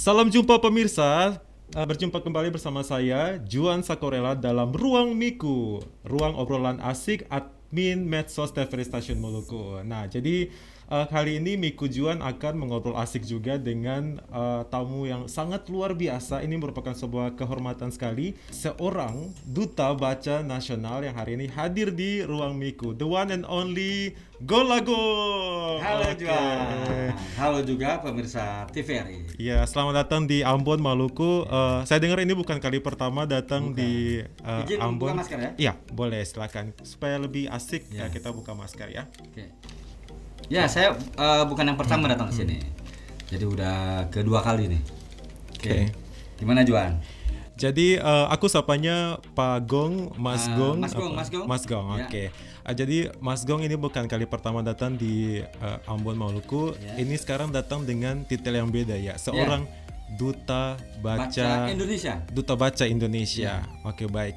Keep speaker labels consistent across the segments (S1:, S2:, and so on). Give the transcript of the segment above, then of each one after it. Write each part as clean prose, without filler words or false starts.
S1: Salam jumpa pemirsa. Berjumpa kembali bersama saya Juan Sakorela dalam Ruang Miku, ruang obrolan asik admin medsos TVRI Stasiun Maluku. Nah, jadi kali ini Miku Juan akan mengobrol asik juga dengan tamu yang sangat luar biasa. Ini merupakan sebuah kehormatan sekali, seorang duta baca nasional yang hari ini hadir di Ruang Miku, the one and only Golago.
S2: Halo Juan. Halo juga pemirsa TVRI.
S1: Ya, selamat datang di Ambon, Maluku. Saya dengar ini bukan kali pertama datang di
S2: Izin
S1: Ambon.
S2: buka masker ya?
S1: Iya, boleh, silakan. Supaya lebih asik
S2: Ya.
S1: kita buka masker ya.
S2: Oke. Ya, saya bukan yang pertama datang ke sini. Jadi udah kedua kali nih.
S1: Oke.
S2: Gimana Juan?
S1: Jadi aku sapanya Pak Gong, Mas Gong.
S2: Mas Gong,
S1: apa?
S2: Mas Gong.
S1: Mas Gong,
S2: Ya.
S1: oke. Jadi Mas Gong ini bukan kali pertama datang di Ambon, Maluku.
S2: Ya.
S1: Ini sekarang datang dengan titel yang beda ya. Seorang duta baca
S2: Indonesia.
S1: Duta Baca Indonesia. Oke, baik.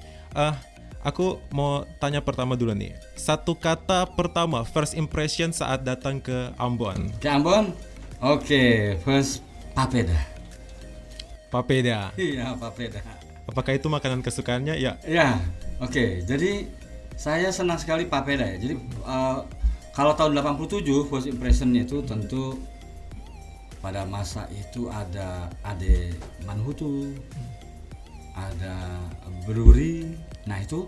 S1: Aku mau tanya pertama dulu nih. Satu kata pertama, first impression saat datang ke Ambon.
S2: Ke Ambon? Oke, first papeda.
S1: Papeda.
S2: Iya, papeda.
S1: Apakah itu makanan kesukaannya? Ya.
S2: Ya, oke. Jadi saya senang sekali papeda ya. Jadi kalau tahun 87 first impression itu tentu pada masa itu ada Ade Manhutu, ada Bruri. Nah itu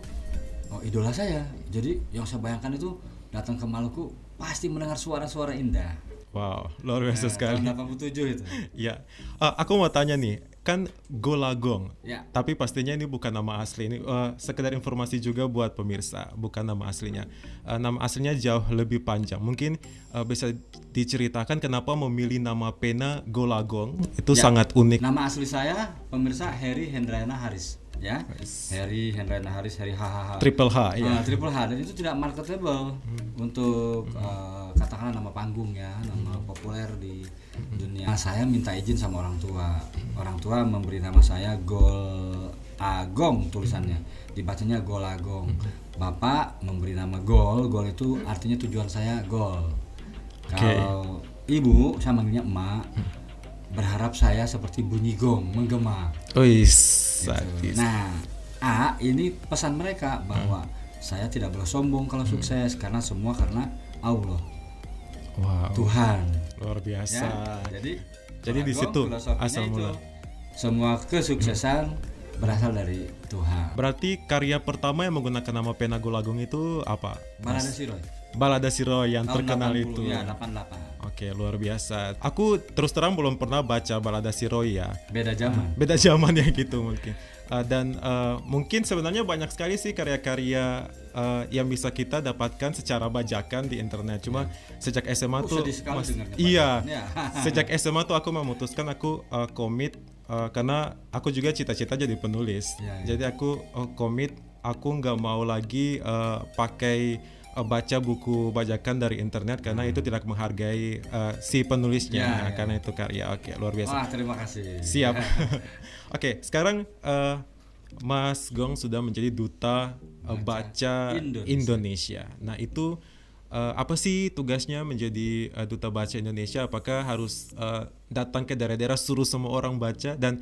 S2: idola saya. Jadi yang saya bayangkan itu datang ke Maluku pasti mendengar suara-suara indah.
S1: Wow, luar biasa sekali.
S2: Tahun 87 itu.
S1: Ya, aku mau tanya nih, kan Golagong,
S2: Ya.
S1: tapi pastinya ini bukan nama asli. Ini sekedar informasi juga buat pemirsa, bukan nama aslinya. Nama aslinya jauh lebih panjang. Mungkin bisa diceritakan kenapa memilih nama pena Golagong? Itu
S2: Ya.
S1: sangat unik.
S2: Nama asli saya pemirsa Heri Hendrayana Haris. Ya, Heri Hendrayana Haris, Heri HHH.
S1: Triple H, ya.
S2: Triple H, dan itu tidak marketable untuk katakanlah nama panggung ya, nama populer di dunia. Nah, saya minta izin sama orang tua. Orang tua memberi nama saya Gol Agong tulisannya, dibacanya Golagong. Bapak memberi nama Gol. Gol itu artinya tujuan saya Gol. Kalau ibu, saya manggilnya emak, berharap saya seperti bunyi gong, menggema.
S1: Sadis.
S2: Nah, ini pesan mereka bahwa saya tidak boleh sombong kalau sukses, karena semua karena Allah,
S1: Wow,
S2: Tuhan.
S1: luar biasa.
S2: Ya,
S1: Jadi di situ
S2: filosofinya
S1: asal
S2: itu,
S1: mula.
S2: semua kesuksesan berasal dari Tuhan.
S1: Berarti karya pertama yang menggunakan nama pena Golagong itu apa?
S2: Balada Siroy.
S1: Balada Siroy yang
S2: Tahun
S1: terkenal
S2: 80,
S1: itu.
S2: ya, 88.
S1: Oke, luar biasa. Aku terus terang belum pernah baca Balada Siroy ya.
S2: Beda zaman.
S1: Beda zaman ya gitu mungkin. Dan mungkin sebenarnya banyak sekali sih karya-karya yang bisa kita dapatkan secara bajakan di internet. Cuma sejak SMA tuh
S2: sedih sekali dengarnya
S1: iya.
S2: bajakan, ya.
S1: Sejak SMA tuh aku memutuskan aku komit karena aku juga cita-cita jadi penulis.
S2: Ya.
S1: Jadi aku komit, aku nggak mau lagi pakai baca buku bajakan dari internet karena itu tidak menghargai si penulisnya,
S2: Ya.
S1: karena itu karya. Oke, luar biasa.
S2: Wah, terima kasih.
S1: Siap. Oke, sekarang Mas Gong sudah menjadi duta baca Indonesia. Nah, itu apa sih tugasnya menjadi duta baca Indonesia? Apakah harus datang ke daerah-daerah suruh semua orang baca? Dan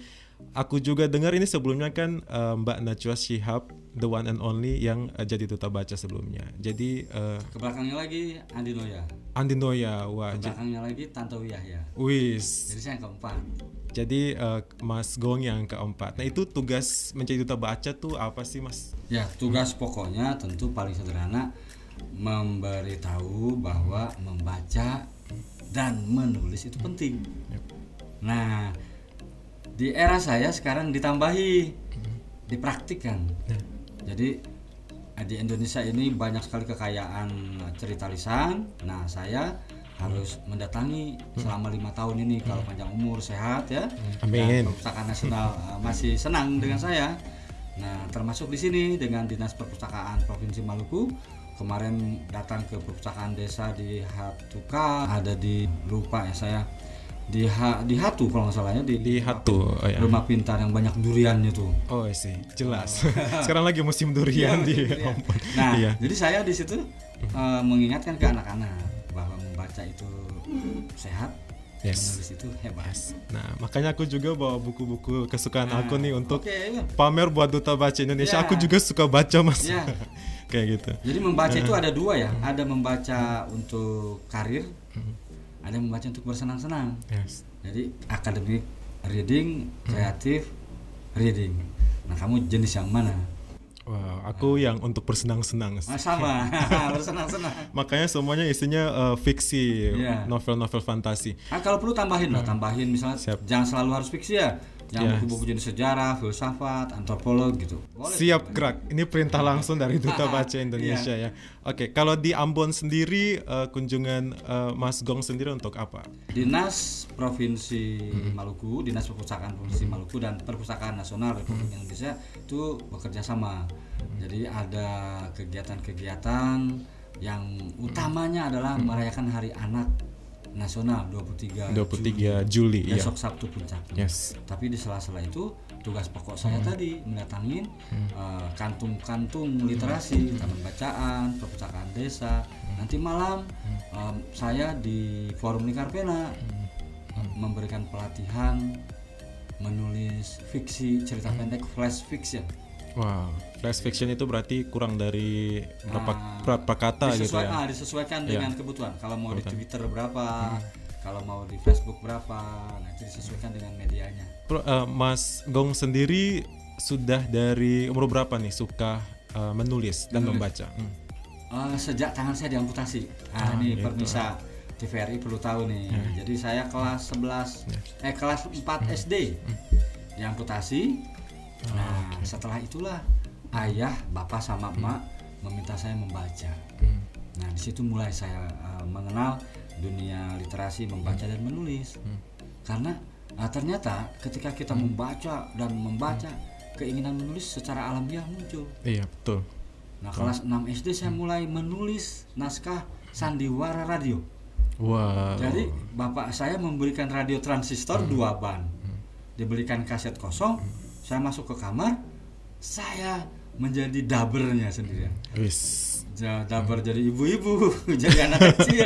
S1: aku juga dengar ini sebelumnya kan Mbak Najwa Shihab, the one and only yang jadi duta baca sebelumnya. Jadi
S2: Ke belakangnya lagi Andi Noya.
S1: Andi Noya, wah,
S2: Ke belakangnya lagi Tantowi Yahya.
S1: wis.
S2: Jadi saya yang keempat.
S1: Jadi Mas Gong yang keempat. Nah, itu tugas menjadi duta baca tuh apa sih, Mas?
S2: Ya, tugas pokoknya tentu paling sederhana, memberitahu bahwa membaca dan menulis itu penting. Nah, di era saya sekarang ditambahi, dipraktikkan. Jadi di Indonesia ini banyak sekali kekayaan cerita lisan. Nah, saya harus mendatangi selama 5 tahun ini kalau panjang umur, sehat ya.
S1: Amin.
S2: Dan Perpustakaan Nasional masih senang dengan saya. Nah, termasuk di sini dengan Dinas Perpustakaan Provinsi Maluku. Kemarin datang ke perpustakaan desa di Hatuka, ada di lupa ya saya di Hatu kalau nggak salahnya
S1: Di Hatu, ya.
S2: Rumah pintar yang banyak duriannya tuh.
S1: Oh sih, jelas. Sekarang lagi musim durian di
S2: Iya.
S1: Ambon.
S2: Nah,
S1: Iya.
S2: jadi saya di situ mengingatkan ke anak-anak bahwa membaca itu sehat,
S1: Yes.
S2: Menulis itu hebat.
S1: Nah, makanya aku juga bawa buku-buku kesukaan aku nih untuk
S2: Oke, iya.
S1: pamer buat Duta Baca Indonesia.
S2: Ya.
S1: Aku juga suka baca, Mas.
S2: Ya.
S1: Kayak gitu.
S2: Jadi membaca itu ada dua ya, ada membaca untuk karir, ada membaca untuk bersenang-senang.
S1: Yes.
S2: Jadi academic reading, kreatif reading. Nah, kamu jenis yang mana?
S1: Wow, aku yang untuk bersenang-senang.
S2: Sama, bersenang-senang.
S1: Makanya semuanya isinya fiksi,
S2: Iya.
S1: novel-novel fantasi.
S2: Kalau perlu tambahin lah, tambahin misalnya
S1: Siap.
S2: jangan selalu harus fiksi ya. Yang
S1: Yes.
S2: buku-buku jenis sejarah, filsafat, antropolog gitu. Boleh.
S1: Siap, Gerak. Ini perintah langsung dari Duta Baca Indonesia ya. Oke, kalau di Ambon sendiri kunjungan Mas Gong sendiri untuk apa?
S2: Dinas Provinsi Maluku, Dinas Perpustakaan Provinsi Maluku dan Perpustakaan Nasional Republik Indonesia itu bekerja sama. Jadi ada kegiatan-kegiatan yang utamanya adalah merayakan Hari Anak Nasional 23
S1: Juli ya.
S2: besok Sabtu puncaknya.
S1: Yes.
S2: Tapi di sela-sela itu tugas pokok saya tadi mendatangin kantung-kantung literasi, taman bacaan, perpustakaan desa. Nanti malam saya di Forum Nikarpena memberikan pelatihan menulis fiksi cerita pendek flash fiction.
S1: Wow, flash fiction itu berarti kurang dari berapa kata gitu ya?
S2: Disesuaikan dengan kebutuhan. Kalau mau di Twitter berapa, kalau mau di Facebook berapa, nah itu disesuaikan dengan medianya.
S1: Mas Gong sendiri sudah dari umur berapa nih suka menulis dan membaca?
S2: Sejak tangan saya diamputasi. Ini
S1: gitu.
S2: permisa TVRI perlu tahu nih. Jadi saya kelas 4 SD diamputasi. Nah, setelah itulah ayah, bapak sama emak meminta saya membaca. Nah, di situ mulai saya mengenal dunia literasi, membaca dan menulis. Karena ternyata ketika kita membaca dan membaca, keinginan menulis secara alamiah muncul.
S1: Iya, betul.
S2: Nah, kelas 6 SD saya mulai menulis naskah sandiwara radio.
S1: Wow.
S2: Jadi bapak saya memberikan radio transistor 2 ban. Dibelikan kaset kosong, saya masuk ke kamar, saya menjadi dabernya sendirian.
S1: Wis.
S2: Daber jadi ibu-ibu, jadi anak kecil.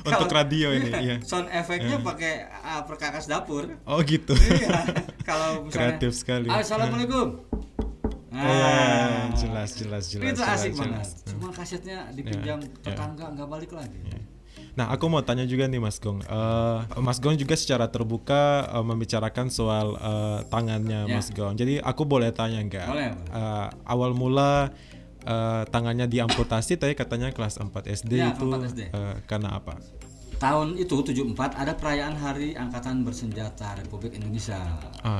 S1: Untuk radio ini, iya.
S2: Sound efeknya pakai perkakas dapur.
S1: Oh gitu.
S2: Iya. Kalau misalnya
S1: Kreatif sekali.
S2: Assalamualaikum.
S1: Jelas.
S2: Itu asik
S1: jelas.
S2: banget. Cuma kasetnya dipinjam tetangga nggak balik lagi.
S1: Nah, aku mau tanya juga nih Mas Gong. Mas Gong juga secara terbuka membicarakan soal tangannya Mas Gong. Jadi aku boleh tanya nggak?
S2: Boleh.
S1: Awal mula tangannya diamputasi, tadi katanya kelas 4 SD
S2: Ya,
S1: itu
S2: 4 SD.
S1: Karena apa?
S2: Tahun itu 74 ada perayaan Hari Angkatan Bersenjata Republik Indonesia.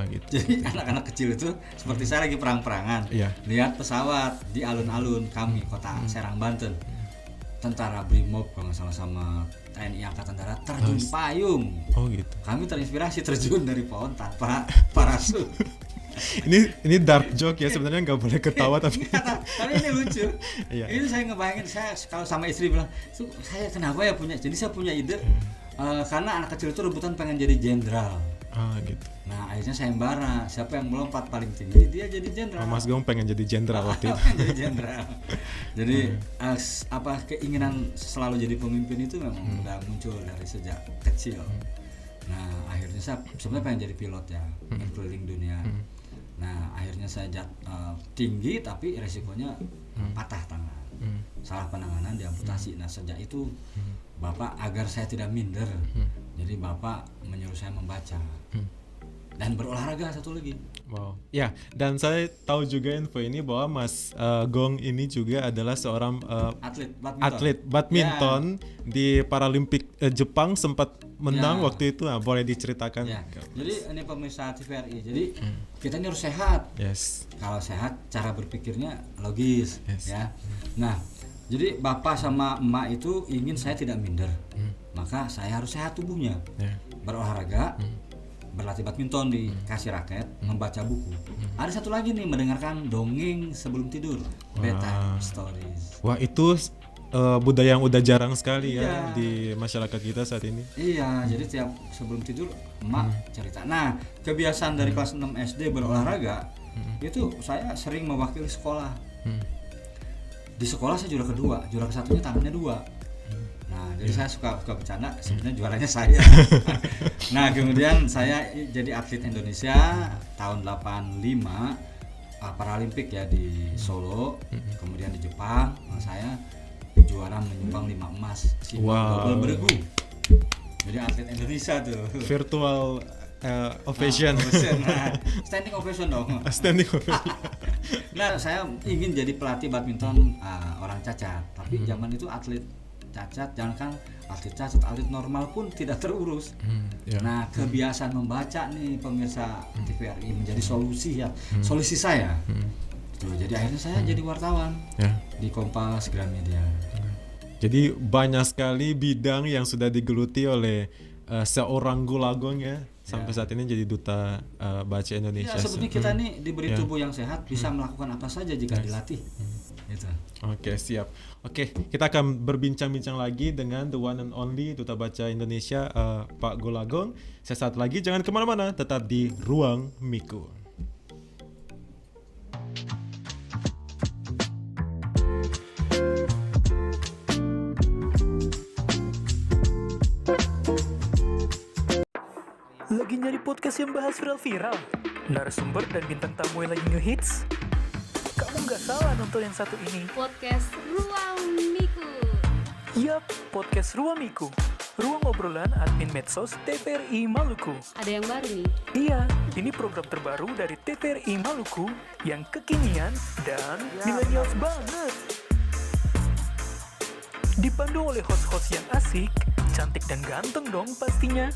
S1: Gitu.
S2: Jadi anak-anak kecil itu seperti saya lagi perang-perangan.
S1: Iya.
S2: Lihat pesawat di alun-alun kami kota Serang, Banten. Tentara Brimob kalau nggak salah sama TNI Angkatan Darat terjun payung.
S1: Oh gitu.
S2: Kami terinspirasi terjun dari pohon tanpa parasut.
S1: ini dark joke ya, sebenarnya nggak boleh ketawa tapi
S2: Tapi ini lucu.
S1: Iya.
S2: Ini saya ngebayangin, saya kalau sama istri bilang, saya kenapa ya punya. Jadi saya punya ide karena anak kecil itu rebutan pengen jadi jenderal.
S1: Gitu.
S2: Nah akhirnya sayembara, siapa yang melompat paling tinggi dia jadi jenderal.
S1: Mas Gong pengen jadi jenderal waktu itu.
S2: Jadi jenderal. Jadi keinginan selalu jadi pemimpin itu memang udah muncul dari sejak kecil. Nah akhirnya saya sebenarnya pengen jadi pilot ya, berkeliling dunia. Nah akhirnya saya tinggi tapi resikonya patah tangan, salah penanganan, diamputasi. Nah sejak itu bapak agar saya tidak minder, jadi bapak menyuruh saya membaca dan berolahraga satu lagi.
S1: Wow. Ya, dan saya tahu juga info ini bahwa Mas Gong ini juga adalah seorang atlet badminton di Paralimpik Jepang, sempat menang waktu itu. Nah, boleh diceritakan?
S2: Ya. Jadi ini pemirsa TVRI. Jadi kita ini harus sehat.
S1: Yes.
S2: Kalau sehat, cara berpikirnya logis.
S1: Yes.
S2: Ya. Nah, jadi bapak sama emak itu ingin saya tidak minder. Maka saya harus sehat tubuhnya. Berolahraga. Berlatih badminton, dikasih raket, membaca buku. Ada satu lagi nih, mendengarkan dongeng sebelum tidur, bedtime stories.
S1: Wah, itu budaya yang udah jarang sekali ya di masyarakat kita saat ini.
S2: Iya, jadi tiap sebelum tidur emak cerita. Nah, kebiasaan dari kelas 6 SD berolahraga itu saya sering mewakili sekolah. Di sekolah saya juara kedua, juara kesatunya tangannya 2. Nah, jadi saya suka bercanda, sebenarnya juaranya saya. Nah, kemudian saya jadi atlet Indonesia tahun 85 Paralimpik ya di Solo, kemudian di Jepang. Nah, saya juara menyumbang 5 emas, double beregu. Jadi atlet Indonesia tuh.
S1: Virtual ovation.
S2: Nah, standing ovation dong.
S1: Standing ovation.
S2: Nah, saya ingin jadi pelatih badminton orang cacat, tapi zaman itu atlet cacat, jangankan atlet cacat, atlet normal pun tidak terurus. Nah, kebiasaan membaca nih pemirsa TVRI menjadi solusi saya. Tuh, jadi akhirnya saya jadi wartawan di Kompas Gramedia.
S1: Jadi banyak sekali bidang yang sudah digeluti oleh seorang Gulagong ya. Sampai saat ini jadi duta baca Indonesia.
S2: Ya, seperti kita nih diberi tubuh yang sehat, bisa melakukan apa saja jika dilatih. Gitu.
S1: Oke, siap. Oke, kita akan berbincang-bincang lagi dengan the one and only duta baca Indonesia, Pak Gulagong. Sesaat lagi, jangan kemana-mana, tetap di Ruang Miku.
S3: Lagi nyari podcast yang bahas viral-viral, narasumber dan bintang tamu yang lagi ngehits? Kamu nggak salah nonton yang satu ini.
S4: Podcast Ruang Miku.
S3: Yap, podcast Ruang Miku. Ruang obrolan admin medsos TVRI Maluku.
S4: Ada yang baru nih.
S3: Iya, ini program terbaru dari TVRI Maluku yang kekinian dan millennials banget. Dipandu oleh host-host yang asik, cantik dan ganteng dong pastinya.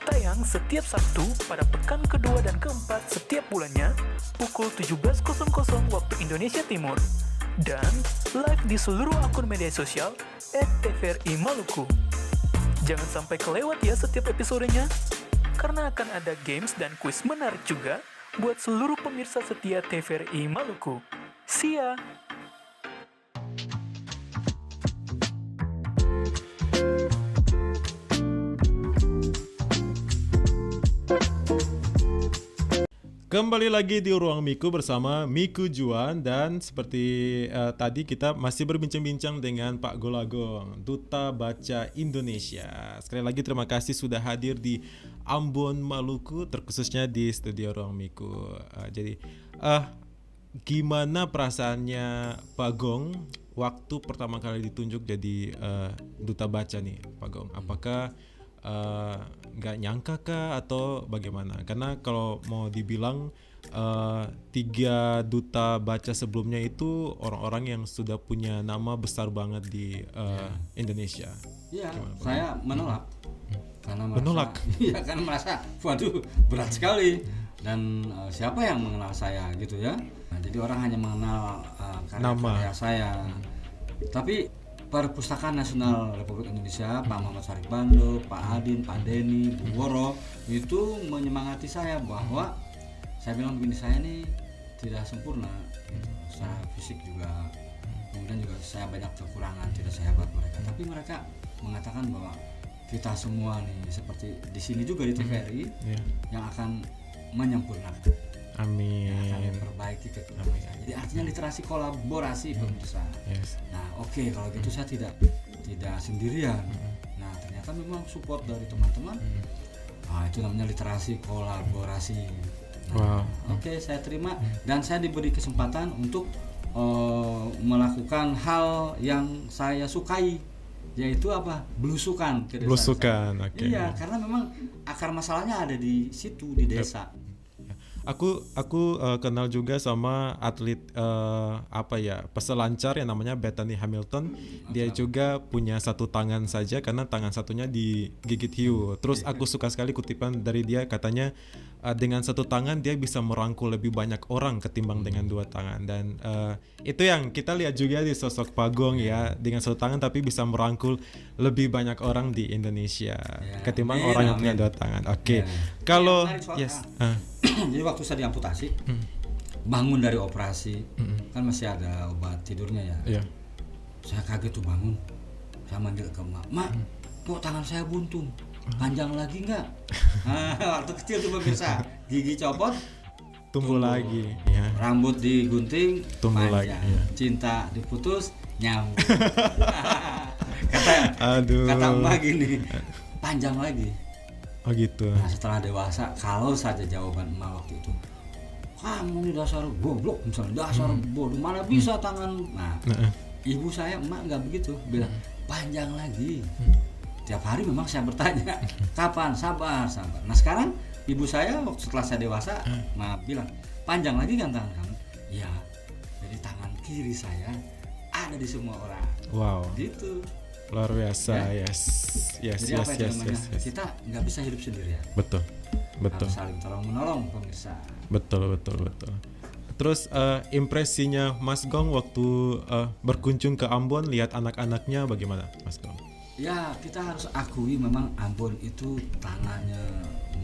S3: Tayang setiap Sabtu pada pekan kedua dan keempat setiap bulannya pukul 17.00 waktu Indonesia Timur dan live di seluruh akun media sosial @tvri Maluku. Jangan sampai kelewat ya setiap episodenya karena akan ada games dan kuis menarik juga buat seluruh pemirsa setia TVRI Maluku. See ya!
S1: Kembali lagi di Ruang Miku bersama Miku Juan dan seperti tadi kita masih berbincang-bincang dengan Pak Gulagong, Duta Baca Indonesia. Sekali lagi terima kasih sudah hadir di Ambon, Maluku, terkhususnya di studio Ruang Miku. Jadi gimana perasaannya Pak Gong waktu pertama kali ditunjuk jadi Duta Baca nih Pak Gong? Apakah nggak nyangka kah atau bagaimana? Karena kalau mau dibilang 3 duta baca sebelumnya itu orang-orang yang sudah punya nama besar banget di Indonesia.
S2: Iya, saya menolak. Karena merasa,
S1: menolak?
S2: Iya, karena merasa, waduh berat sekali. Dan siapa yang mengenal saya gitu ya? Nah, jadi orang hanya mengenal karya saya. Tapi Perpustakaan Nasional Republik Indonesia, Pak Muhammad Syarif Bando, Pak Adin, Pak Denny, Bu Woro itu menyemangati saya bahwa saya bilang begini, saya ini tidak sempurna gitu. Secara fisik juga, kemudian juga saya banyak kekurangan, tidak sehebat mereka. Tapi mereka mengatakan bahwa kita semua nih seperti di sini juga di TVRI yang akan menyempurnakan.
S1: Amin.
S2: Akan memperbaiki kekurangan saya. Jadi artinya literasi kolaborasi pemirsa.
S1: Yes.
S2: Nah, oke, kalau gitu saya tidak sendirian. Nah, ternyata memang support dari teman-teman. Nah, itu namanya literasi kolaborasi. Nah, Oke, saya terima dan saya diberi kesempatan untuk melakukan hal yang saya sukai, yaitu apa? Belusukan ke desa.
S1: Belusukan, oke.
S2: Iya, karena memang akar masalahnya ada di situ, di desa.
S1: Aku kenal juga sama atlet peselancar yang namanya Bethany Hamilton. Dia juga punya satu tangan saja karena tangan satunya digigit hiu. Terus aku suka sekali kutipan dari dia, katanya dengan satu tangan dia bisa merangkul lebih banyak orang ketimbang dengan 2 tangan. Dan itu yang kita lihat juga di sosok Pak Gong ya, dengan satu tangan tapi bisa merangkul lebih banyak orang di Indonesia ketimbang orang yang punya 2 tangan. Oke. Kalau
S2: jadi waktu saya diamputasi, bangun dari operasi, kan masih ada obat tidurnya ya. Saya kaget tuh bangun, saya manggil ke Mak, kok tangan saya buntung, panjang lagi nggak? Waktu kecil tuh pemirsa, gigi copot,
S1: tumbuh lagi, ya.
S2: Rambut digunting,
S1: tumbuh
S2: panjang.
S1: lagi. Ya.
S2: Cinta diputus, nyambung.
S1: Aduh.
S2: Kata emak gini, panjang lagi.
S1: Oh gitu.
S2: Nah setelah dewasa, kalau saja jawaban emak waktu itu, kamu ini dasar goblok, misalnya dasar bodoh, mana bisa tangan. Nah, ibu saya emak nggak begitu, bilang panjang lagi. Tiap hari memang saya bertanya, kapan? Sabar. Nah sekarang ibu saya setelah saya dewasa, emak bilang panjang lagi kan tangan kamu? Ya, jadi tangan kiri saya ada di semua orang.
S1: Wow.
S2: Gitu.
S1: Luar biasa.
S2: Ya.
S1: Yes.
S2: Jadi apa itu namanya? Kita nggak bisa hidup sendirian.
S1: Betul.
S2: Harus saling tolong menolong pemirsa.
S1: Betul. Terus impresinya Mas Gong waktu berkunjung ke Ambon lihat anak-anaknya bagaimana, Mas Gong?
S2: Ya kita harus akui memang Ambon itu tanahnya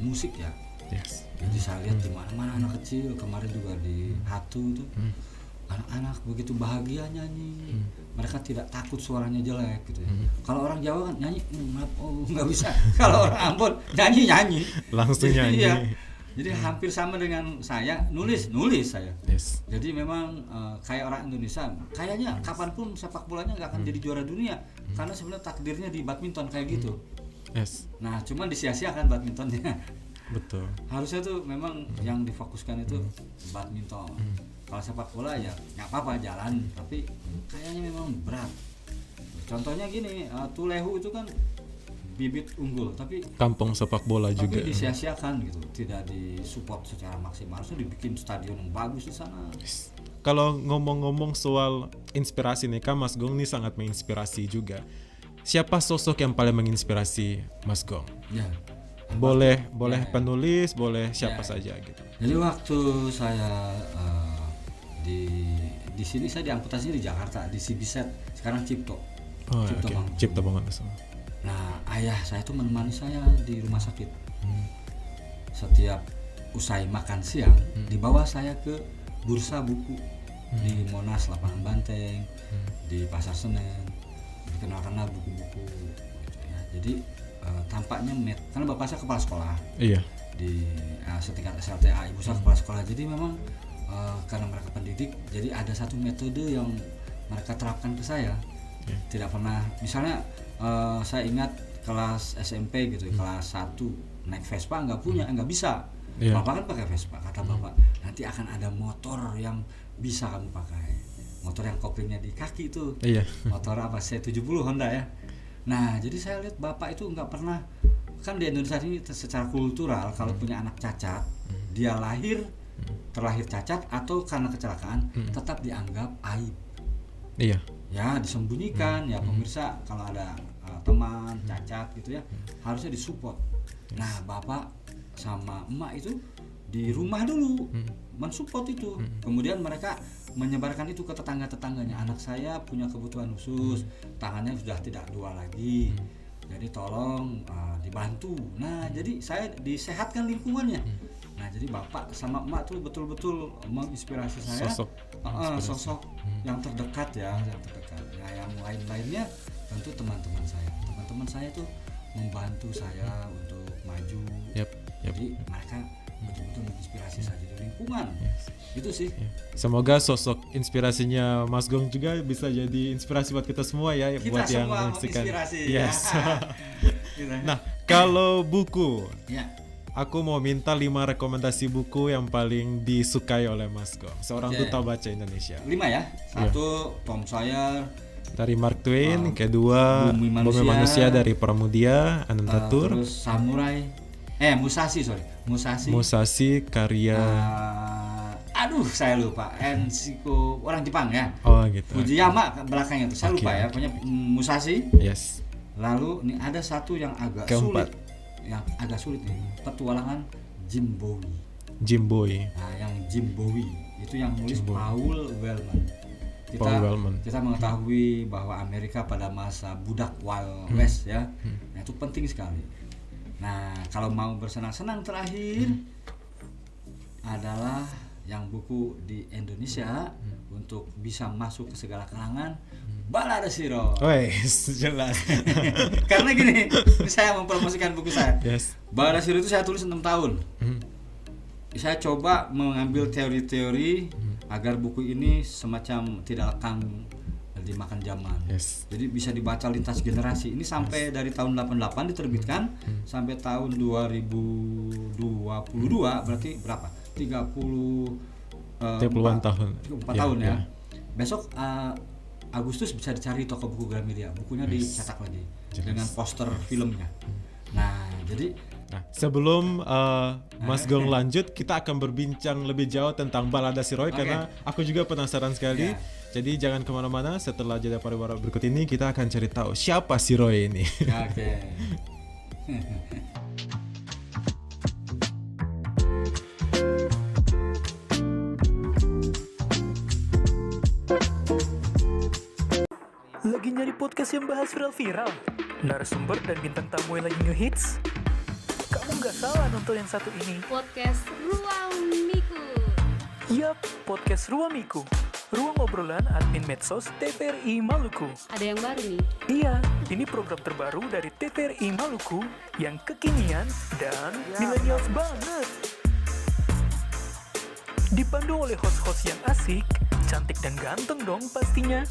S2: musik ya.
S1: Yes.
S2: Jadi saya lihat di mana-mana anak kecil, kemarin juga di Hatu itu anak-anak begitu bahagia nyanyi. Mereka tidak takut suaranya jelek gitu ya. Kalau orang Jawa kan nyanyi nggak bisa. Kalau orang Ambon nyanyi
S1: Langsung nyanyi.
S2: Iya. Jadi hampir sama dengan saya nulis saya.
S1: Yes.
S2: Jadi memang kayak orang Indonesia, kayaknya kapanpun sepak bolanya nggak akan jadi juara dunia karena sebenarnya takdirnya di badminton kayak gitu.
S1: Yes.
S2: Nah, cuman disia-siakan badmintonnya.
S1: Betul.
S2: Harusnya tuh memang yang difokuskan itu badminton. Kalau sepak bola ya nggak apa-apa jalan, tapi kayaknya memang berat. Contohnya gini, Tulehu itu kan bibit unggul, tapi
S1: Kampung sepak bola juga.
S2: tapi disia-siakan gitu, tidak disupport secara maksimal. Harusnya dibikin stadion yang bagus di sana.
S1: Kalau ngomong-ngomong soal inspirasi nih, kan Mas Gong ini sangat menginspirasi juga. Siapa sosok yang paling menginspirasi Mas Gong?
S2: Ya.
S1: Boleh penulis, boleh siapa saja gitu.
S2: Jadi waktu saya di sini saya diamputasi di Jakarta, di Cibiset, sekarang Cipto.
S1: Oh,
S2: Cipto
S1: oke.
S2: Bangun.
S1: Cipto Bangun.
S2: Nah, ayah saya tuh menemani saya di rumah sakit. Setiap usai makan siang, dibawa saya ke bursa buku di Monas, Lapangan Banteng, di Pasar Senen, dikenalkanlah buku-buku. Gitu ya. Jadi tampaknya karena bapak saya kepala sekolah.
S1: Iya.
S2: Di setingkat SLTA, ibu saya kepala sekolah. Jadi memang karena mereka pendidik, jadi ada satu metode yang mereka terapkan ke saya. Tidak pernah, misalnya saya ingat kelas SMP gitu, kelas 1 naik Vespa nggak bisa. Bapak kan pakai Vespa, kata bapak nanti akan ada motor yang bisa kamu pakai, motor yang koplingnya di kaki itu.
S1: Iya.
S2: Motor apa, C70 Honda ya. Nah jadi saya lihat bapak itu nggak pernah, kan di Indonesia ini secara kultural kalau punya anak cacat, dia terlahir cacat atau karena kecelakaan, tetap dianggap aib.
S1: Iya.
S2: Ya disembunyikan ya pemirsa, kalau ada teman cacat gitu ya harusnya disupport. Nah bapak sama emak itu di rumah dulu mensupport itu, kemudian mereka menyebarkan itu ke tetangga-tetangganya. Anak saya punya kebutuhan khusus, tangannya sudah tidak dua lagi, jadi tolong dibantu. Nah jadi saya disehatkan lingkungannya. Nah jadi bapak sama emak tuh betul-betul menginspirasi saya. Sosok yang terdekat ya, yang terdekat. Nah yang lain-lainnya tentu teman-teman saya tuh membantu saya untuk maju. Jadi mereka betul-betul menginspirasi saya di lingkungan. Itu sih.
S1: Semoga sosok inspirasinya Mas Gong juga bisa jadi inspirasi buat kita semua ya,
S2: Kita
S1: buat yang
S2: semua
S1: menyaksikan.
S2: menginspirasi.
S1: Yes. Nah, kalau buku,
S2: Ya.
S1: aku mau minta 5 rekomendasi buku yang paling disukai oleh Mas Gong, seorang
S2: Oke.
S1: duta baca Indonesia.
S2: 5 ya. 1 Tom Sawyer,
S1: Dari Mark Twain, kedua
S2: Bumi
S1: Bumi
S2: Manusia.
S1: Manusia dari Pramudia Anantatur,
S2: terus Samurai, Musashi.
S1: Musashi karya
S2: Aduh saya lupa, Enshiko, orang Jepang ya.
S1: oh gitu.
S2: Fujiyama belakangnya itu saya
S1: Oke,
S2: lupa ya, punya Musashi.
S1: Yes.
S2: Lalu ini ada satu yang agak
S1: Keempat.
S2: sulit nih, petualangan Jim
S1: Boy.
S2: Bowie. Nah yang Jim Bowie itu yang nulis
S1: Jim Bowie.
S2: Paul Wellman. Kita mengetahui bahwa Amerika pada masa budak Wild West ya, nah, itu penting sekali. Nah kalau mau bersenang-senang terakhir adalah yang buku di Indonesia untuk bisa masuk ke segala kalangan, Balada Siro.
S1: Wes, jelas.
S2: Karena gini, saya mempromosikan buku saya.
S1: Yes.
S2: Balada Siro itu saya tulis 6 tahun. Saya coba mengambil teori-teori agar buku ini semacam tidak lekang dimakan zaman.
S1: Yes.
S2: Jadi bisa dibaca lintas generasi. Ini sampai dari tahun 88 diterbitkan sampai tahun 2022 berarti berapa?
S1: 30-an tahun.
S2: 4 tahun ya. Besok Agustus bisa dicari toko buku Gramedia. Bukunya dicetak lagi dengan poster filmnya. Nah, jadi
S1: sebelum Mas Gong lanjut, kita akan berbincang lebih jauh tentang Balada Si Roy karena aku juga penasaran sekali. Jadi jangan kemana-mana, setelah jeda pariwara berikut ini kita akan cari tahu siapa si Roy ini.
S2: Oke.
S3: Lagi nyari podcast yang bahas viral-viral, narasumber dan bintang tamu yang lagi nge-hits? Kamu nggak salah nonton yang satu ini.
S4: Podcast Ruang Miku.
S3: Yap, podcast Ruang Miku. Ruang obrolan admin medsos TVRI Maluku.
S4: Ada yang baru nih.
S3: Iya, ini program terbaru dari TVRI Maluku yang kekinian dan milenials banget. Dipandu oleh host-host yang asik, cantik dan ganteng dong pastinya.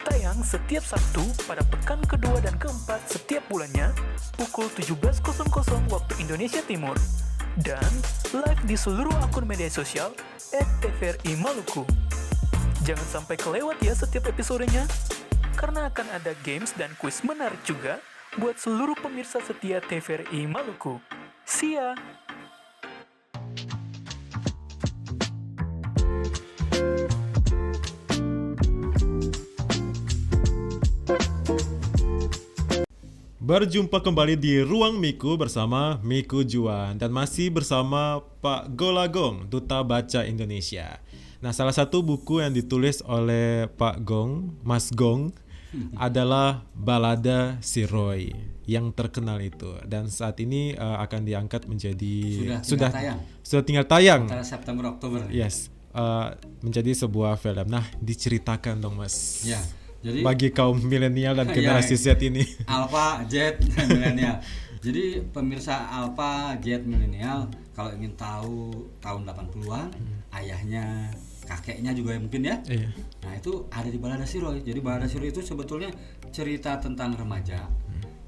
S3: Tayang setiap Sabtu pada pekan kedua dan keempat setiap bulannya pukul 17.00 waktu Indonesia Timur. Dan live di seluruh akun media sosial @tvri Maluku. Jangan sampai kelewat ya setiap episodenya, karena akan ada games dan kuis menarik juga buat seluruh pemirsa setia TVRI Maluku. See ya!
S1: Berjumpa kembali di Ruang Miku bersama Miku Juan dan masih bersama Pak Golagong, Duta Baca Indonesia. Nah, salah satu buku yang ditulis oleh Pak Gong, Mas Gong, adalah Balada Si Roy yang terkenal itu, dan saat ini akan diangkat menjadi sudah tinggal tayang
S2: antara September Oktober.
S1: Yes, menjadi sebuah film. Nah, diceritakan dong Mas.
S2: Ya. Jadi,
S1: bagi kaum milenial dan generasi Z ini.
S2: Alpha, Z, dan milenial. Jadi pemirsa Alpha, Z, milenial, kalau ingin tahu tahun 80-an, ayahnya, kakeknya juga mungkin ya.
S1: Iya.
S2: Nah, itu ada di Balada Si Roy. Jadi Balada Si Roy itu sebetulnya cerita tentang remaja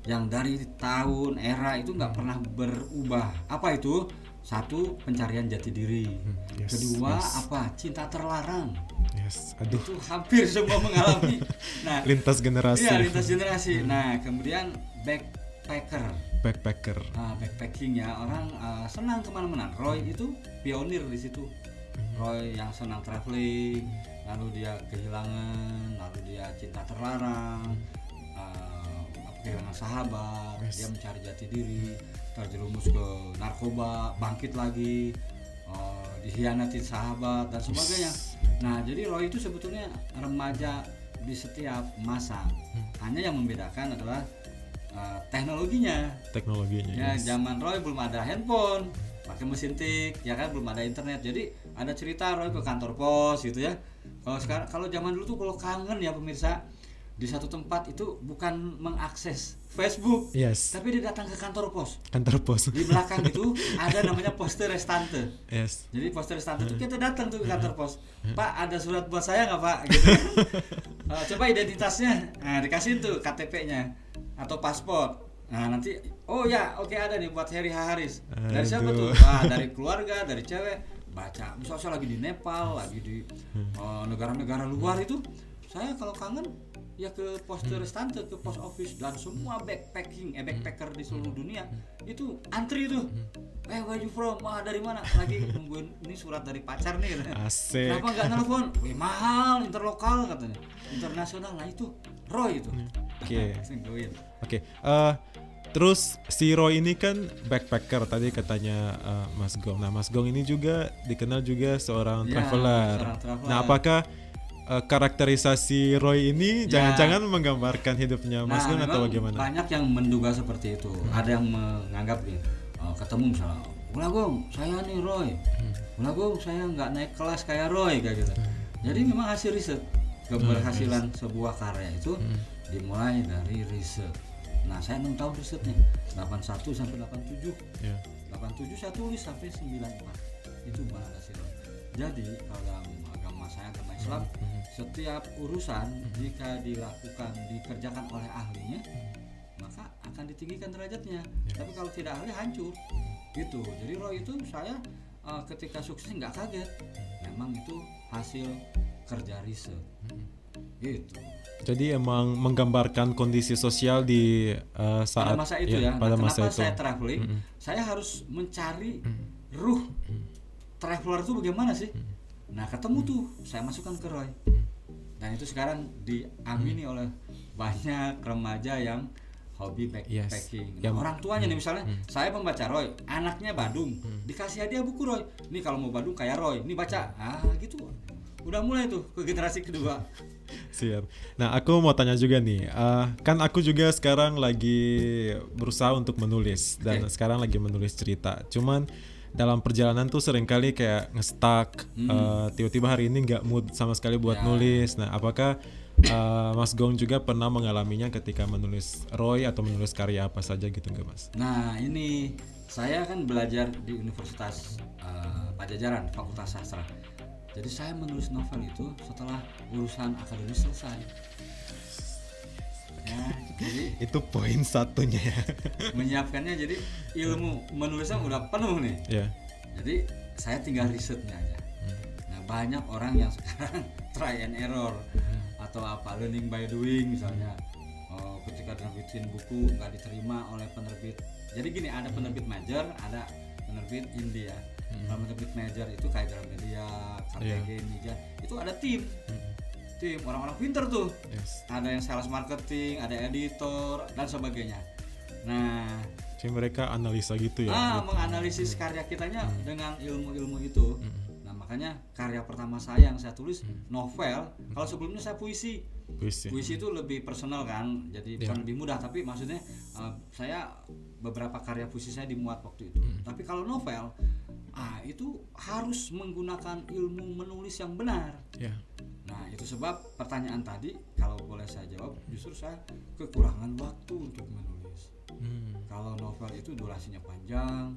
S2: yang dari tahun era itu nggak pernah berubah. Apa itu? Satu, pencarian jati diri. Kedua, apa? Cinta terlarang.
S1: Yes, aduh.
S2: Itu hampir semua mengalami. Nah,
S1: lintas generasi.
S2: Iya, lintas generasi. Nah, kemudian backpacker. Backpacking ya, orang senang kemana-mana. Roy itu pionir di situ. Roy yang senang traveling, lalu dia kehilangan, lalu dia cinta terlarang, kehilangan sahabat, dia mencari jati diri, terjerumus ke narkoba, bangkit lagi, dikhianati sahabat dan sebagainya. Nah, jadi Roy itu sebetulnya remaja di setiap masa. Hanya yang membedakan adalah teknologinya. Ya,
S1: yes.
S2: Zaman Roy belum ada handphone, pakai mesin tik, ya kan, belum ada internet. Jadi ada cerita Roy ke kantor pos gitu ya. Kalau sekarang, kalau zaman dulu tuh kalau kangen ya pemirsa, di satu tempat itu bukan mengakses Facebook, tapi dia datang ke kantor pos. Di belakang itu ada namanya poste restante.
S1: Yes.
S2: Jadi poste restante itu kita datang tuh ke kantor pos. Pak, ada surat buat saya nggak Pak? Gitu. Coba identitasnya, nah dikasih tuh KTP-nya atau paspor. Nah nanti, oh ya, oke, ada nih buat Heri Haris. Dari siapa tuh? Dari keluarga, dari cewek. Baca. Misalnya lagi di Nepal, lagi di negara-negara luar itu, saya kalau kangen ya ke poste restante, ke post office, dan semua backpacker di seluruh dunia itu antri tuh. Where you from? Dari mana? Lagi nungguin ini surat dari pacar nih.
S1: Asik.
S2: Kenapa nggak nelfon? Mahal, interlokal katanya. Internasional. Nah itu Roy itu.
S1: Oke. Terus si Roy ini kan backpacker tadi katanya Mas Gong. Nah, Mas Gong ini juga dikenal juga seorang traveler. Nah, apakah karakterisasi Roy ini jangan-jangan menggambarkan hidupnya Mas Gong atau bagaimana?
S2: Banyak yang menduga seperti itu. Ada yang menganggap nih, ketemu misalnya, Gong, saya nih Roy. Gong, saya nggak naik kelas kayak Roy kayak gitu. Jadi memang hasil riset. Keberhasilan sebuah karya itu dimulai dari riset. Nah, saya 6 tahun risetnya, 81 sampai 87. 87 saya tulis sampai 94. Itu Balada Si Roy. Jadi kalau dalam agama saya, agama Islam, Setiap urusan jika dikerjakan oleh ahlinya, maka akan ditinggikan derajatnya. Tapi kalau tidak ahli hancur. Gitu. Jadi Roy itu saya ketika sukses nggak kaget. Memang itu hasil kerja riset. Gitu.
S1: Jadi emang menggambarkan kondisi sosial di saat
S2: Pada masa itu ya.
S1: pada
S2: Nah,
S1: masa
S2: kenapa
S1: itu.
S2: saya traveling? Saya harus mencari ruh traveler itu bagaimana sih? Nah, ketemu tuh, saya masukkan ke Roy. Dan itu sekarang diamini oleh banyak remaja yang hobi backpacking. Nah, orang tuanya nih misalnya, saya pembaca Roy, anaknya Badung, dikasih hadiah buku Roy. Nih kalau mau Badung kayak Roy, nih baca. Gitu. Udah mulai tuh ke generasi kedua.
S1: Siap. Nah, aku mau tanya juga nih, kan aku juga sekarang lagi berusaha untuk menulis dan sekarang lagi menulis cerita. Cuman dalam perjalanan tuh seringkali kayak nge-stuck, tiba-tiba hari ini nggak mood sama sekali buat nulis. Nah, apakah Mas Gong juga pernah mengalaminya ketika menulis Roy atau menulis karya apa saja gitu nggak Mas?
S2: Nah, ini saya kan belajar di Universitas Pajajaran, Fakultas Sastra. Jadi saya menulis novel itu setelah urusan akademis selesai. Ya, jadi
S1: Itu poin satunya ya.
S2: menyiapkannya, jadi ilmu menulisnya udah penuh nih.
S1: Ya.
S2: Jadi saya tinggal risetnya aja. Nah, banyak orang yang sekarang try and error atau learning by doing misalnya. Ketika nerbitin buku nggak diterima oleh penerbit. Jadi gini, ada penerbit major, ada penerbit indie ya. Kalau penerbit major itu kayak Gramedia, KPG, Nijan, itu ada tim orang-orang pinter tuh. Ada yang sales marketing, ada editor dan sebagainya. Nah,
S1: Jadi mereka analisa gitu ya.
S2: menganalisis karya kitanya dengan ilmu-ilmu itu. Nah, makanya karya pertama saya yang saya tulis novel. Kalau sebelumnya saya puisi itu lebih personal kan, jadi bukan lebih mudah, tapi maksudnya saya beberapa karya puisi saya dimuat waktu itu. Tapi kalau novel itu harus menggunakan ilmu menulis yang benar. Nah, itu sebab pertanyaan tadi kalau boleh saya jawab, justru saya kekurangan waktu untuk menulis. Kalau novel itu durasinya panjang,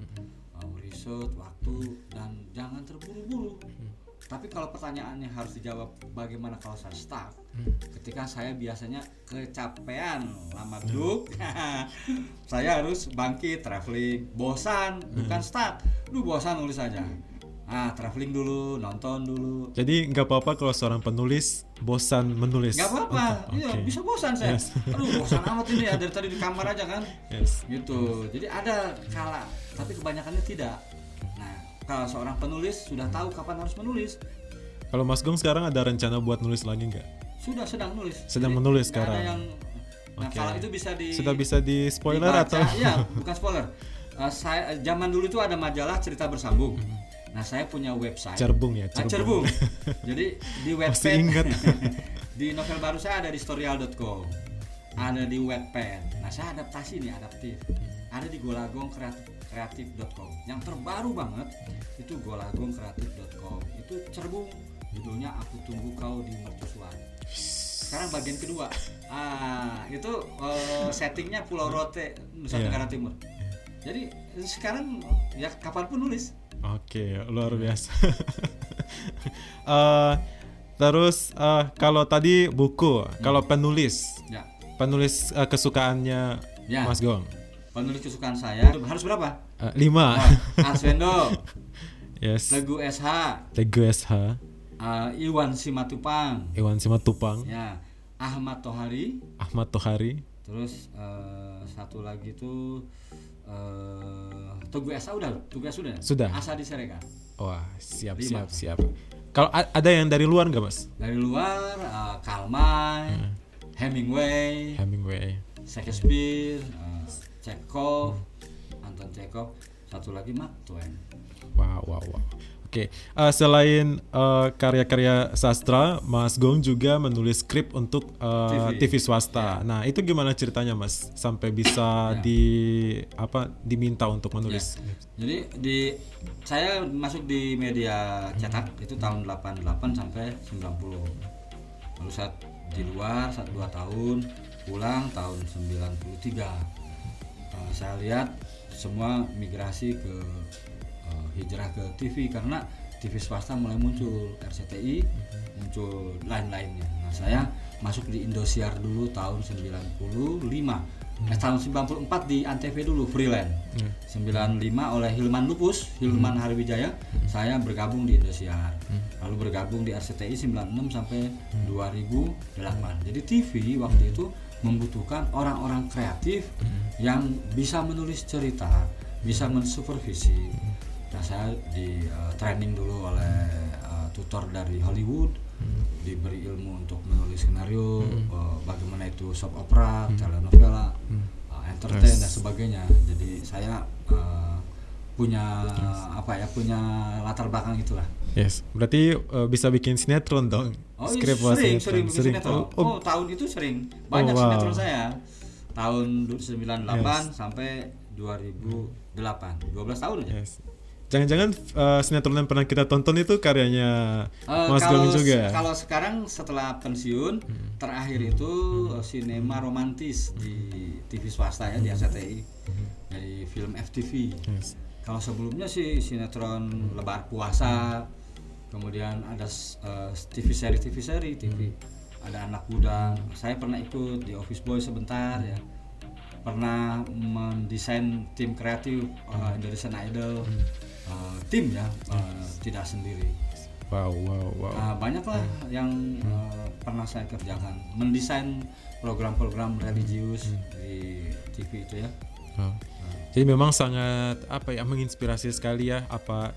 S2: riset, waktu, dan jangan terburu-buru. Tapi kalau pertanyaannya harus dijawab bagaimana kalau saya stuck, ketika saya biasanya kecapean lama duduk, saya harus bangkit, traveling, bosan, bukan stuck, bosan nulis aja. Traveling dulu, nonton dulu.
S1: Jadi nggak apa-apa kalau seorang penulis bosan menulis.
S2: Nggak apa-apa, iya bisa bosan saya. Bosan amat ini ya, dari tadi di kamar aja kan. Gitu. Jadi ada kala, tapi kebanyakannya tidak. Nah, kalau seorang penulis sudah tahu kapan harus menulis.
S1: Kalau Mas Gong sekarang ada rencana buat nulis lagi nggak?
S2: Sedang menulis.
S1: Sedang menulis sekarang.
S2: Ada yang, kalau itu
S1: sudah bisa di spoiler
S2: dibaca,
S1: atau?
S2: Iya, bukan spoiler. Saya zaman dulu itu ada majalah Cerita Bersambung. Nah, saya punya website.
S1: Cerbung ya.
S2: Cerbung. Jadi di webpad.
S1: ingat.
S2: Di novel baru saya ada di storyal.com. Ada di Wattpad. Nah, saya adaptasi nih, adaptif. Ada di golagongkreatif.com. Yang terbaru banget itu golagongkreatif.com. Itu cerbung. Judulnya Aku Tunggu Kau di Mercusuar. Sekarang bagian kedua. Itu settingnya Pulau Rote, Nusa Tenggara Timur. Jadi sekarang ya kapanpun nulis.
S1: Oke, luar biasa. Terus kalau tadi buku, kalau penulis kesukaannya Mas Gong.
S2: Penulis kesukaan saya harus berapa?
S1: 5.
S2: Arswendo.
S1: Yes.
S2: Teguh SH. Iwan Simatupang. Ya. Ahmad Tohari. Terus satu lagi tuh Teguh SH sudah. Asa di Serega.
S1: Wah, siap. Kalau ada yang dari luar nggak Mas?
S2: Dari luar Kalmay, Hemingway, Shakespeare, Chekhov, Anton Chekhov, satu lagi Mark Twain.
S1: Wow. Oke. Selain karya-karya sastra, Mas Gong juga menulis skrip untuk TV swasta. Nah, itu gimana ceritanya Mas sampai bisa diminta untuk menulis?
S2: Jadi saya masuk di media cetak itu tahun 88 sampai 90. Lalu saya di luar 1-2 tahun, pulang tahun 93. Saya lihat semua migrasi ke hijrah ke TV karena TV swasta mulai muncul, RCTI, muncul lain-lainnya. Nah, saya masuk di Indosiar dulu tahun 95. Tahun 94 di Antv dulu freelance. 95 oleh Hilman Hariwijaya, saya bergabung di Indosiar. Lalu bergabung di RCTI 96 sampai 2008. Jadi TV waktu itu membutuhkan orang-orang kreatif yang bisa menulis cerita, bisa mensupervisi. Nah, saya di training dulu oleh tutor dari Hollywood, diberi ilmu untuk menulis skenario, bagaimana itu soap opera, telenovela, entertain dan sebagainya. Jadi saya punya punya latar belakang itulah.
S1: Yes, berarti bisa bikin sinetron dong.
S2: Oh,
S1: Skrip
S2: sering
S1: sinetron.
S2: bikin sinetron. Tahun itu sering. Banyak
S1: wow.
S2: sinetron saya. Tahun 98 sampai 2008. 12 tahun aja.
S1: Yes. Jangan-jangan sinetron yang pernah kita tonton itu karyanya Mas Gong juga.
S2: Kalau sekarang setelah pensiun, terakhir itu sinema romantis di TV swasta ya, di RCTI. Dari film FTV.
S1: Yes.
S2: Kalau sebelumnya sih sinetron lebar puasa. Kemudian ada TV seri, ada anak muda. Saya pernah ikut di Office Boy sebentar ya. Pernah mendesain tim kreatif Indonesian Idol, tim ya, tidak sendiri.
S1: Wow.
S2: Banyaklah yang pernah saya kerjakan, mendesain program-program religius di TV itu ya.
S1: Jadi memang sangat menginspirasi sekali ya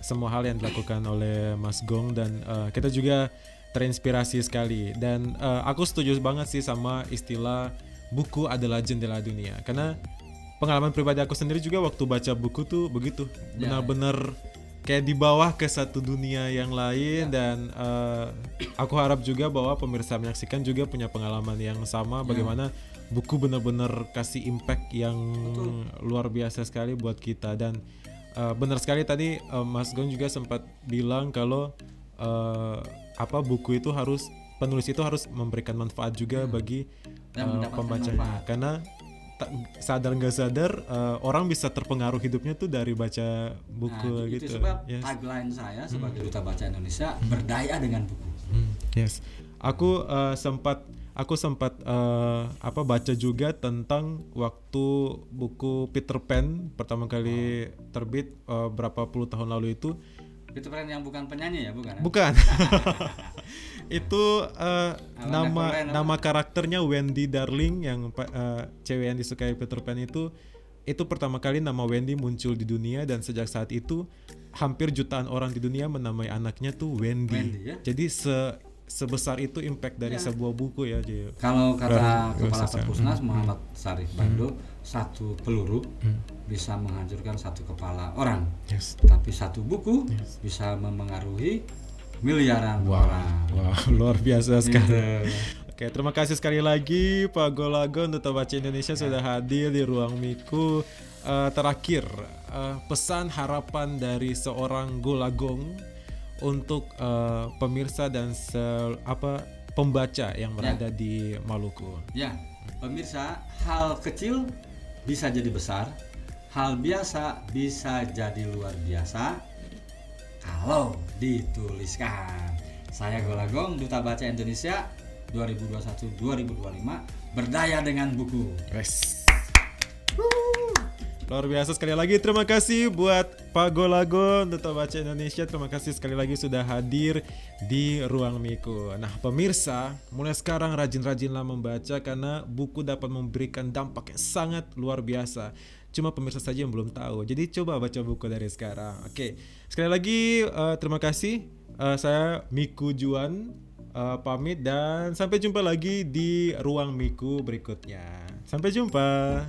S1: semua hal yang dilakukan oleh Mas Gong, dan kita juga terinspirasi sekali, dan aku setuju banget sih sama istilah buku adalah jendela dunia, karena pengalaman pribadi aku sendiri juga waktu baca buku tuh begitu, benar-benar kayak dibawa ke satu dunia yang lain, dan aku harap juga bahwa pemirsa menyaksikan juga punya pengalaman yang sama, bagaimana buku benar-benar kasih impact yang luar biasa sekali buat kita. Dan benar sekali tadi Mas Gong juga sempat bilang kalau buku itu penulis itu harus memberikan manfaat juga bagi pembacanya, karena sadar nggak sadar orang bisa terpengaruh hidupnya tuh dari baca buku gitu.
S2: Itu sebab tagline saya sebagai Duta Baca Indonesia, berdaya dengan buku.
S1: Yes, aku sempat baca juga tentang waktu buku Peter Pan pertama kali terbit berapa puluh tahun lalu itu.
S2: Peter Pan yang bukan penyanyi ya, bukan?
S1: Bukan. Itu nama karakternya Wendy Darling, yang cewek yang disukai Peter Pan itu pertama kali nama Wendy muncul di dunia, dan sejak saat itu hampir jutaan orang di dunia menamai anaknya tuh Wendy ya? Jadi sebesar itu impact dari sebuah buku ya.
S2: Kalau kata Kepala Perpusnas Muhammad Sarif Bando, satu peluru bisa menghancurkan satu kepala orang, tapi satu buku bisa memengaruhi miliaran orang.
S1: Wow, luar biasa sekali. Oke, terima kasih sekali lagi Pak Golagon, Duta Baca Indonesia sudah hadir di Ruang Miku. Terakhir, pesan harapan dari seorang Golagong untuk pemirsa dan pembaca yang berada di Maluku.
S2: Ya, pemirsa, hal kecil bisa jadi besar, hal biasa bisa jadi luar biasa kalau dituliskan. Saya Golagong, Duta Baca Indonesia 2021-2025, berdaya dengan buku.
S1: Yes. Luar biasa sekali lagi, terima kasih buat Pak Golagon, Duta Baca Indonesia. Terima kasih sekali lagi sudah hadir di Ruang Miku. Nah pemirsa, mulai sekarang rajin-rajinlah membaca, karena buku dapat memberikan dampak yang sangat luar biasa. Cuma pemirsa saja yang belum tahu. Jadi coba baca buku dari sekarang. Oke, sekali lagi terima kasih. Saya Miku Juan pamit, dan sampai jumpa lagi di Ruang Miku berikutnya. Sampai jumpa.